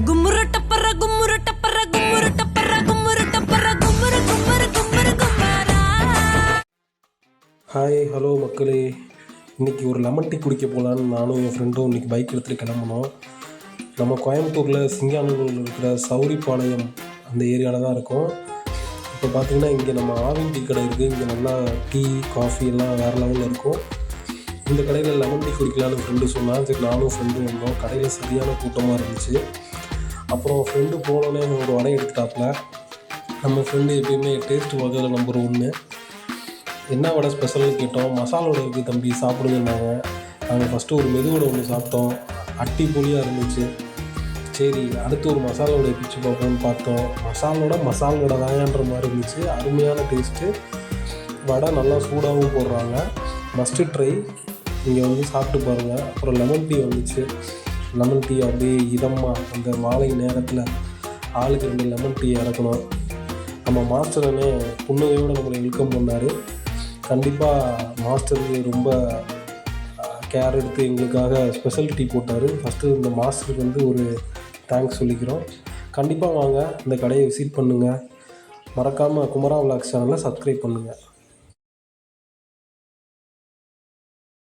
கும்முரு டப்பர கும்முரு டப்பர கும்முரு டப்பர கும்முரு டப்பர கும்முரு கும்முரு கும்முரு கும்மாரா. Hi hello மக்களே, இன்றைக்கி ஒரு லெமன் டீ குடிக்க போகலான்னு நானும் என் ஃப்ரெண்டும் இன்றைக்கி பைக் எடுத்துகிட்டு கிளம்புனோம். நம்ம கோயம்புத்தூரில் சிங்கானூரில் இருக்கிற சௌரிபாளையம் அந்த ஏரியாவில் தான் இருக்கோம். இப்போ பார்த்திங்கன்னா இங்கே நம்ம ஆவின் டீ கடை இருக்குது. இங்கே நல்லா டீ காஃபி எல்லாம் வேறு லெவலில் இருக்கும். இந்த கடையில் லெமன் டீ குடிக்கலான்னு ஃப்ரெண்டு சொன்னால், சரி நானும் ஃப்ரெண்டும் வந்தோம். கடையில் சரியான கூட்டமாக இருந்துச்சு. அப்புறம் ஃப்ரெண்டு போனோன்னே ஒரு வடை எடுத்துட்டாப்புல. நம்ம ஃப்ரெண்டு எப்பயுமே டேஸ்ட் வகையில் நம்பர் 1. என்ன வடை ஸ்பெஷல்னு கேட்டோம். மசாலா வடை இருக்குது தம்பி சாப்பிடுங்கன்னாங்க. நாங்கள் ஃபஸ்ட்டு ஒரு மெதுவடை ஒன்று சாப்பிட்டோம். அட்டி பொலியாக இருந்துச்சு. சரி அடுத்து ஒரு மசாலா வடையை பிச்சு பார்ப்போம்னு பார்த்தோம். மசால் வடை தாயான்ற மாதிரி இருந்துச்சு. அருமையான டேஸ்ட்டு. வடை நல்லா சூடாகவும் போடுறாங்க. Must try. இங்கே வந்து சாப்பிட்டு பாருங்கள். அப்புறம் லெமன் டீ வந்துச்சு. லெமன் டீ அப்படியே இதமாக அந்த மாலை நேரத்தில் ஆளுக்கு 2 லெமன் டீ இறக்கணும். நம்ம மாஸ்டரனே புன்னகையோடு நம்மளை வெல்கம் பண்ணார். கண்டிப்பாக மாஸ்டருக்கு ரொம்ப கேர் எடுத்து எங்களுக்காக ஸ்பெஷல் டீ போட்டார். ஃபஸ்ட்டு இந்த மாஸ்டருக்கு வந்து ஒரு தேங்க்ஸ் சொல்லிக்கிறோம். கண்டிப்பாக வாங்க, இந்த கடையை விசிட் பண்ணுங்கள். மறக்காமல் குமரா விலாக்ஸ் சேனலை சப்ஸ்கிரைப் பண்ணுங்கள்.